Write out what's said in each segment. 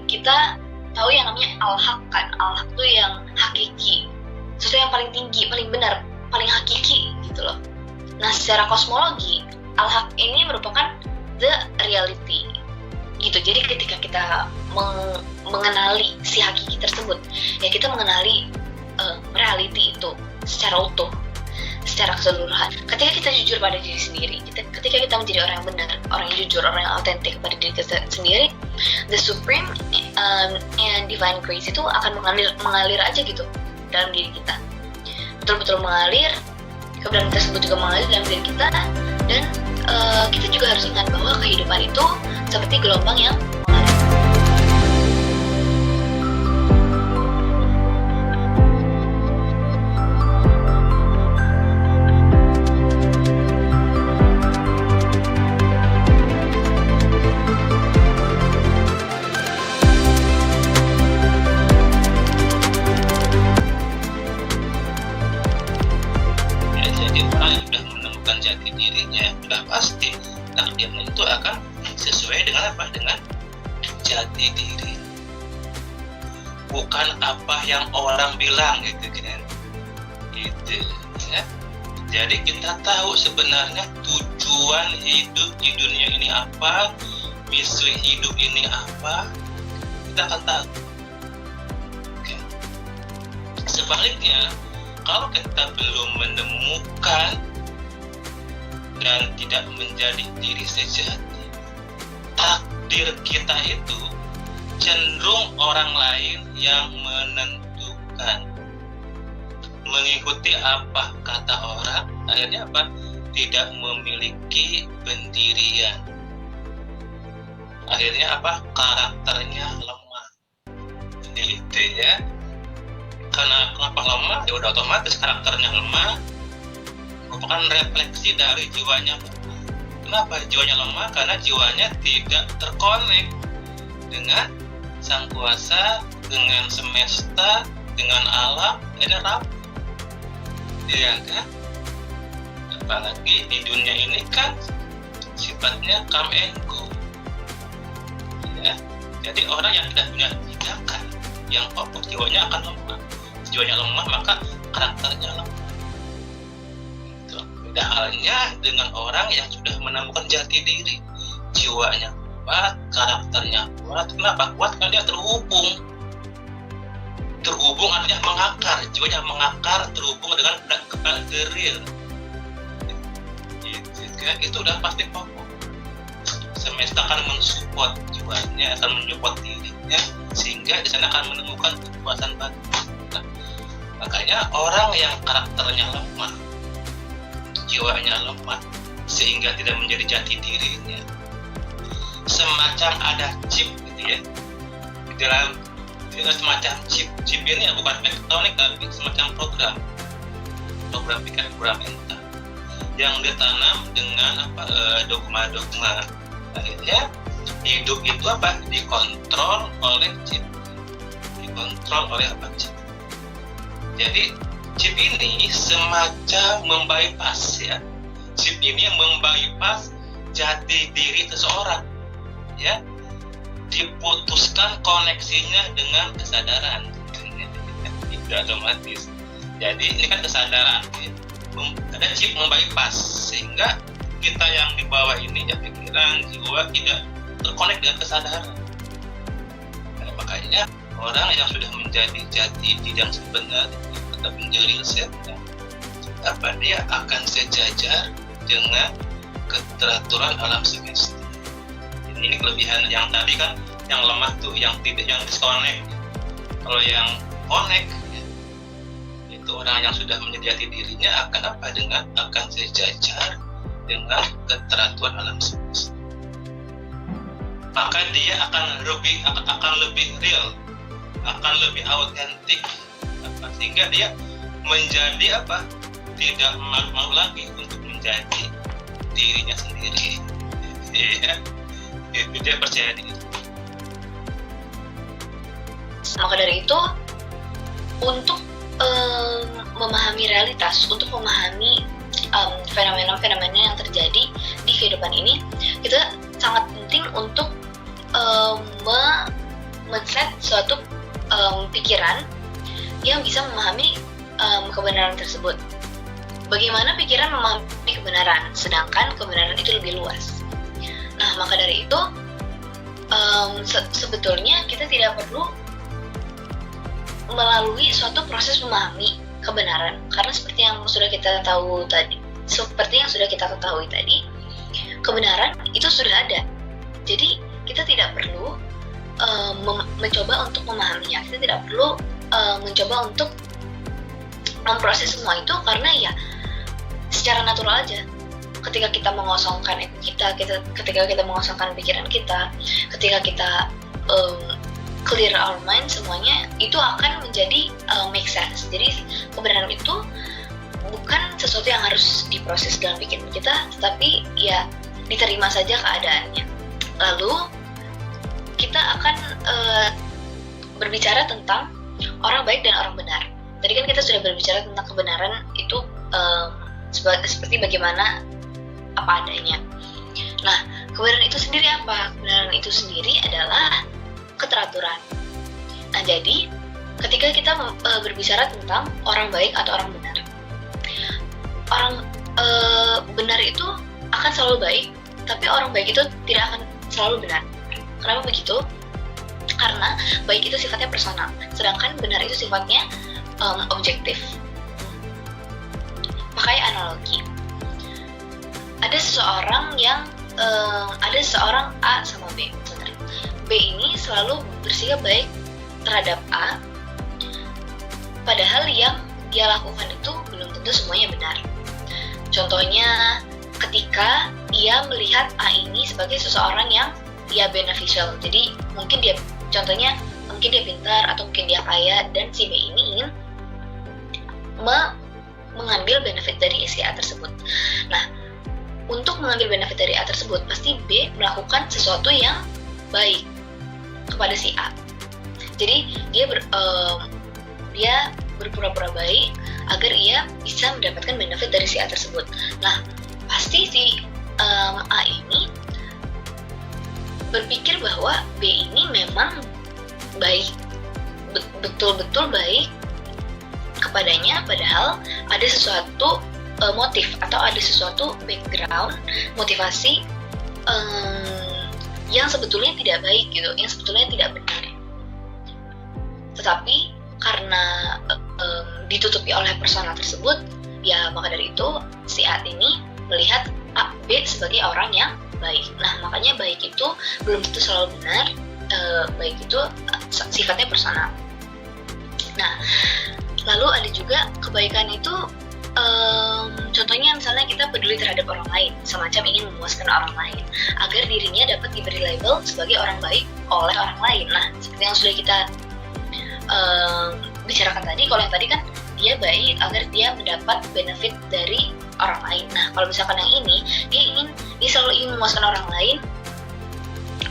kita tahu yang namanya al-haq kan. Al-haq itu yang hakiki, sesuatu yang paling tinggi, paling benar, paling hakiki gitu loh. Nah, secara kosmologi, al-haq ini merupakan the reality gitu. Jadi ketika kita mengenali si hakiki tersebut, ya kita mengenali reality itu secara utuh, secara keseluruhan. Ketika kita jujur pada diri sendiri, ketika kita menjadi orang yang benar, orang yang jujur, orang yang autentik pada diri kita sendiri, the supreme and divine grace itu akan mengalir aja gitu dalam diri kita, betul-betul mengalir. Kebenaran tersebut juga mengalir dalam diri kita, dan kita juga harus ingat bahwa kehidupan itu seperti gelombang yang mengalir. Pasti takdirnya itu akan sesuai dengan apa? Dengan jati diri, bukan apa yang orang bilang gitu kan. Gitu ya. Jadi kita tahu sebenarnya tujuan hidup di dunia ini apa, misi hidup ini apa, kita akan tahu. Oke. Sebaliknya, kalau kita belum menemukan dan tidak menjadi diri sejati, takdir kita itu cenderung orang lain yang menentukan, mengikuti apa kata orang, akhirnya apa? Tidak memiliki pendirian, akhirnya apa? Karakternya lemah. Itu ya. Karena kenapa lemah? Ya udah otomatis karakternya lemah, merupakan refleksi dari jiwanya lemah. Kenapa jiwanya lemah? Karena jiwanya tidak terkonek dengan Sang Kuasa, dengan semesta, dengan alam, dan rapuh. Iya kan? Apalagi di dunia ini kan sifatnya come and go. Ya. Jadi orang yang tidak punya tindakan yang kokoh, jiwanya akan lemah. Jiwanya lemah, maka karakternya lemah. Beda halnya dengan orang yang sudah menemukan jati diri, jiwanya kuat, karakternya kuat. Kenapa kuat? Karena dia terhubung artinya mengakar, jiwanya mengakar, terhubung dengan the real. Itu udah pasti pokok. Semesta akan mensupport jiwanya, akan mensupport dirinya, sehingga di sana akan menemukan kepuasan batin. Nah, makanya orang yang karakternya lemah, jiwanya lemah, sehingga tidak menjadi jati dirinya, semacam ada chip gitu ya di dalam semacam chip ini ya, bukan elektronik tapi semacam program pikiran, program mental yang ditanam dengan apa dogma. Akhirnya hidup itu apa? Dikontrol oleh chip, dikontrol oleh apa? Chip. Jadi chip ini semacam membypass ya. Chip ini yang membypass jati diri seseorang ya. Diputuskan koneksinya dengan kesadaran. Itu otomatis. Jadi ini kan kesadaran ya. Ada chip membypass sehingga kita yang di bawah ini ya pikiran, jiwa tidak terkonek dengan kesadaran. Nah, makanya orang yang sudah menjadi jati diri yang sebenarnya atau menjadi selfnya, apa dia akan sejajar dengan keteraturan alam semesta. Ini kelebihan yang tadi kan, yang lemah tuh, yang tidak, yang disconnect. Kalau yang connect, ya, itu orang yang sudah menjadi jati dirinya akan apa? Akan sejajar dengan keteraturan alam semesta. Maka dia akan lebih real, akan lebih autentik, sehingga dia menjadi apa? Tidak malu-malu lagi untuk menjadi dirinya sendiri. Ya. Itu dia percaya diri. Maka dari itu, untuk memahami realitas, untuk memahami fenomena-fenomena yang terjadi di kehidupan ini, kita sangat penting untuk men-set suatu pikiran yang bisa memahami kebenaran tersebut. Bagaimana pikiran memahami kebenaran, sedangkan kebenaran itu lebih luas. Nah, maka dari itu sebetulnya kita tidak perlu melalui suatu proses memahami kebenaran, karena seperti yang sudah kita ketahui tadi, kebenaran itu sudah ada. Jadi kita tidak perlu mencoba untuk memahaminya, kita tidak perlu mencoba untuk memproses semua itu, karena ya secara natural aja. Ketika kita mengosongkan ego kita, ketika kita mengosongkan pikiran kita, ketika kita clear our mind, semuanya itu akan menjadi make sense. Jadi kebenaran itu bukan sesuatu yang harus diproses dalam pikiran kita, tetapi ya diterima saja keadaannya. Lalu kita akan berbicara tentang orang baik dan orang benar. Tadi kan kita sudah berbicara tentang kebenaran itu seperti bagaimana apa adanya. Nah, kebenaran itu sendiri apa? Kebenaran itu sendiri adalah keteraturan. Nah, jadi ketika kita berbicara tentang orang baik atau orang benar, orang benar itu akan selalu baik, tapi orang baik itu tidak akan selalu benar. Kenapa begitu? Karena baik itu sifatnya personal, sedangkan benar itu sifatnya objektif. Pakai analogi, ada seseorang A sama B. B ini selalu bersikap baik terhadap A, padahal yang dia lakukan itu belum tentu semuanya benar. Contohnya, ketika ia melihat A ini sebagai seseorang yang dia beneficial, jadi mungkin dia pintar atau mungkin dia kaya, dan si B ini ingin mengambil benefit dari si A tersebut. Nah, untuk mengambil benefit dari A tersebut, pasti B melakukan sesuatu yang baik kepada si A. Jadi dia berpura-pura baik agar ia bisa mendapatkan benefit dari si A tersebut. Nah, pasti si A ini berpikir bahwa B ini memang baik, betul-betul baik kepadanya, padahal ada sesuatu motif atau ada sesuatu background, motivasi yang sebetulnya tidak baik gitu, yang sebetulnya tidak benar. Tetapi karena ditutupi oleh persona tersebut, ya maka dari itu si A ini melihat B sebagai orang yang baik. Nah, makanya baik itu belum tentu selalu benar, baik itu sifatnya personal. Nah, lalu ada juga kebaikan itu contohnya misalnya kita peduli terhadap orang lain, semacam ingin memuaskan orang lain agar dirinya dapat diberi label sebagai orang baik oleh orang lain. Nah, seperti yang sudah kita bicarakan tadi, kalau yang tadi kan dia baik agar dia mendapat benefit dari orang lain. Nah, kalau misalkan yang ini dia selalu ingin memuaskan orang lain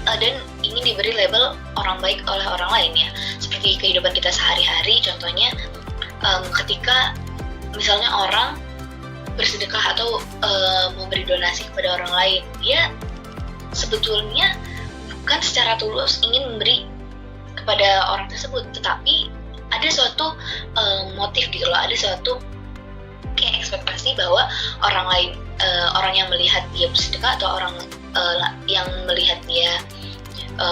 dan ingin diberi label orang baik oleh orang lain, ya seperti kehidupan kita sehari-hari. Contohnya ketika misalnya orang bersedekah atau memberi donasi kepada orang lain, dia sebetulnya bukan secara tulus ingin memberi kepada orang tersebut, tetapi ada suatu motif gitu loh, ada suatu kayak ekspektasi bahwa orang lain, orang yang melihat dia bersedekah atau orang yang melihat dia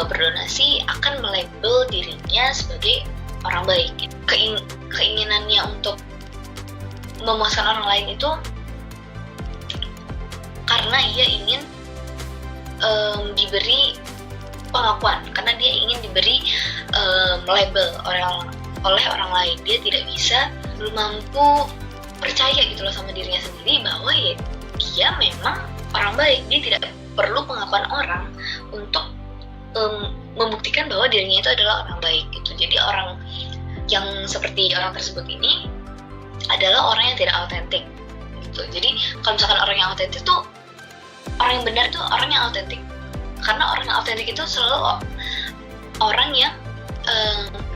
berdonasi akan melabel dirinya sebagai orang baik. Keinginannya untuk memuaskan orang lain itu karena ia ingin diberi pengakuan, karena dia ingin diberi label oleh orang lain. Dia tidak bisa, belum mampu percaya gitu loh sama dirinya sendiri bahwa ya dia memang orang baik. Dia tidak perlu pengakuan orang untuk membuktikan bahwa dirinya itu adalah orang baik gitu. Jadi orang yang seperti orang tersebut ini adalah orang yang tidak autentik gitu. Jadi kalau misalkan orang yang autentik tuh, orang yang benar tuh orang yang autentik, karena orang yang autentik itu selalu orang yang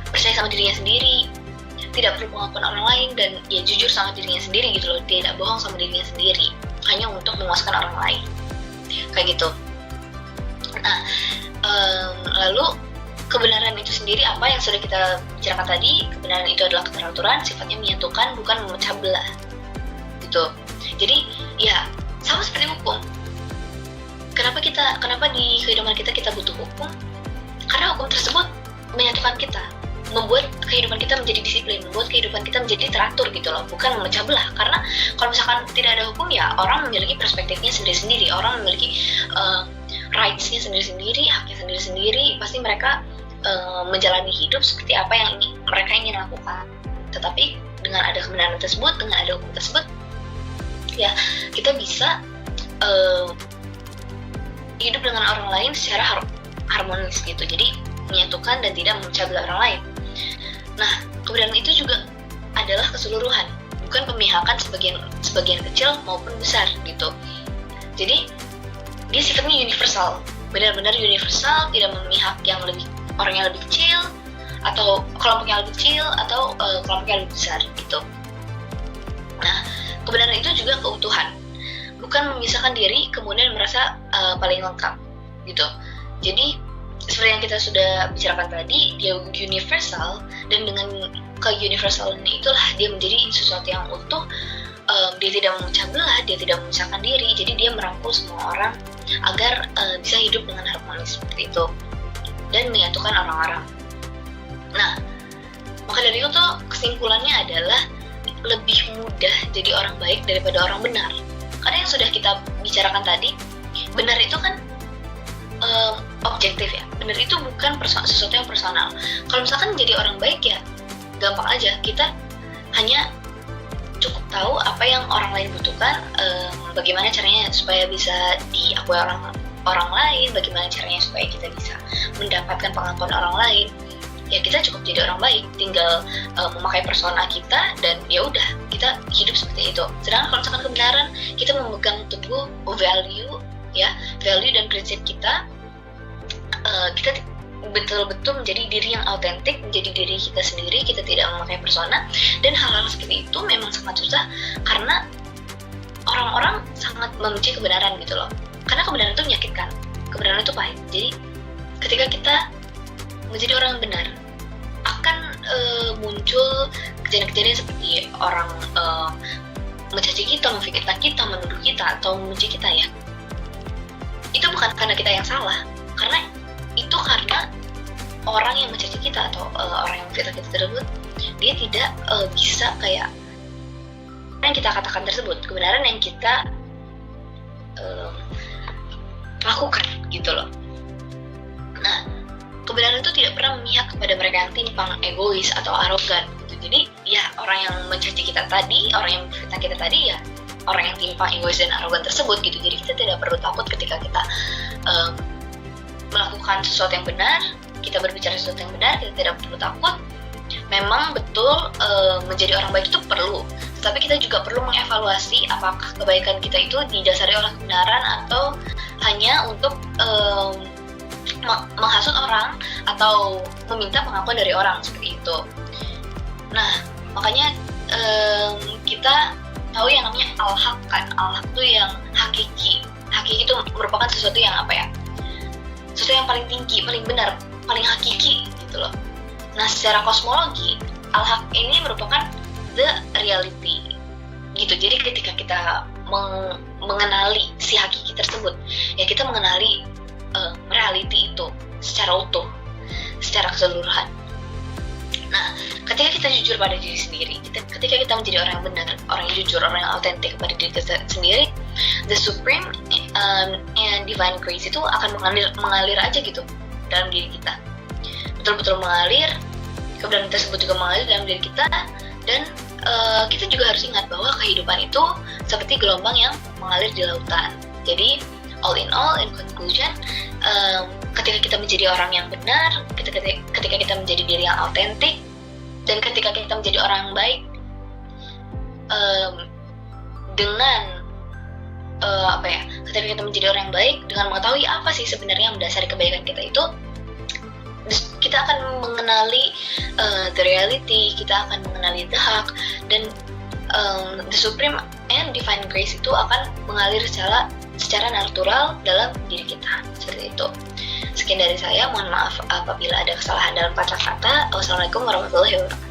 percaya sama dirinya sendiri, tidak perlu pengakuan orang lain, dan ya jujur sama dirinya sendiri gitu loh, tidak bohong sama dirinya sendiri hanya untuk memuaskan orang lain, kayak gitu. Nah, lalu kebenaran itu sendiri apa yang sudah kita bicarakan tadi, kebenaran itu adalah keteraturan, sifatnya menyatukan bukan memecah belah gitu. Jadi ya sama seperti hukum. Kenapa di kehidupan kita butuh hukum? Karena hukum tersebut menyatukan kita, membuat kehidupan kita menjadi disiplin, membuat kehidupan kita menjadi teratur gitu loh, bukan memecah belah. Karena kalau misalkan tidak ada hukum ya orang memiliki perspektifnya sendiri-sendiri, orang memiliki rights-nya sendiri-sendiri, haknya sendiri-sendiri, pasti mereka menjalani hidup seperti apa yang mereka ingin lakukan. Tetapi dengan ada kebenaran tersebut, dengan ada hukum tersebut, ya kita bisa hidup dengan orang lain secara harmonis gitu. Jadi menyatukan dan tidak memecah belah orang lain. Nah, kebenaran itu juga adalah keseluruhan, bukan pemihakan sebagian kecil maupun besar gitu. Jadi dia sifatnya universal, benar-benar universal, tidak memihak orang yang lebih kecil atau kelompok yang lebih kecil atau kelompok yang lebih besar gitu. Nah, kebenaran itu juga keutuhan, bukan memisahkan diri kemudian merasa paling lengkap gitu. Jadi seperti yang kita sudah bicarakan tadi, dia universal, dan dengan ke-universalannya itulah dia menjadi sesuatu yang utuh. Dia tidak memecah belah, dia tidak memisahkan diri, jadi dia merangkul semua orang agar bisa hidup dengan harmonis seperti itu dan menyatukan orang-orang. Nah, maka dari itu kesimpulannya adalah lebih mudah jadi orang baik daripada orang benar. Karena yang sudah kita bicarakan tadi, benar itu kan objektif ya. Benar itu bukan sesuatu yang personal. Kalau misalkan jadi orang baik ya gampang aja, kita hanya cukup tahu apa yang orang lain butuhkan, bagaimana caranya supaya bisa diakui orang lain, bagaimana caranya supaya kita bisa mendapatkan pengakuan orang lain. Ya kita cukup jadi orang baik, tinggal memakai persona kita dan ya udah kita hidup seperti itu. Sedangkan kalau misalkan kebenaran, kita memegang teguh value dan prinsip kita, kita betul-betul menjadi diri yang autentik, menjadi diri kita sendiri, kita tidak memakai persona. Dan hal-hal seperti itu memang sangat susah karena orang-orang sangat membenci kebenaran gitu loh. Karena kebenaran itu menyakitkan, kebenaran itu pahit. Jadi ketika kita menjadi orang yang benar, akan muncul kejadian-kejadian seperti orang mencaci kita, memfitnah kita, menuduh kita, atau membenci kita ya. Itu bukan karena kita yang salah, karena itu karena orang yang mencaci kita atau orang yang memfitnah kita tersebut, dia tidak bisa kayak yang kita katakan tersebut, kebenaran yang kita lakukan gitu loh. Nah, kebenaran itu tidak pernah memihak kepada mereka yang timpang, egois, atau arogan gitu. Jadi ya orang yang mencaci kita tadi, orang yang memfitnah kita tadi ya orang yang timpang, egois, dan arogan tersebut gitu. Jadi kita tidak perlu takut ketika kita melakukan sesuatu yang benar, kita berbicara sesuatu yang benar, kita tidak perlu takut. Memang betul menjadi orang baik itu perlu, tetapi kita juga perlu mengevaluasi apakah kebaikan kita itu didasari oleh kebenaran atau hanya untuk menghasut orang atau meminta pengakuan dari orang seperti itu. Nah, makanya kita tahu yang namanya al-haq kan. Al-haq itu yang hakiki. Hakiki itu merupakan sesuatu yang apa ya? Sesuatu yang paling tinggi, paling benar, paling hakiki gitu loh. Nah, secara kosmologi, al-haq ini merupakan the reality gitu. Jadi ketika kita mengenali si hakiki tersebut, ya kita mengenali reality itu secara utuh, secara keseluruhan. Nah, ketika kita jujur pada diri sendiri, ketika kita menjadi orang yang benar, orang yang jujur, orang yang autentik pada diri kita sendiri, the supreme and divine grace itu akan mengalir aja gitu dalam diri kita. Betul-betul mengalir, kebenaran tersebut juga mengalir dalam diri kita. Dan kita juga harus ingat bahwa kehidupan itu seperti gelombang yang mengalir di lautan. Jadi all in conclusion, ketika kita menjadi orang yang benar, ketika kita menjadi diri yang autentik, dan ketika kita menjadi orang yang baik, dengan ketika kita menjadi orang yang baik dengan mengetahui apa sih sebenarnya yang mendasari kebaikan kita itu, kita akan mengenali the reality, kita akan mengenali the haq, dan the supreme and divine grace itu akan mengalir secara natural dalam diri kita seperti itu. Sekian dari saya, mohon maaf apabila ada kesalahan dalam kata-kata. Wassalamualaikum warahmatullahi wabarakatuh.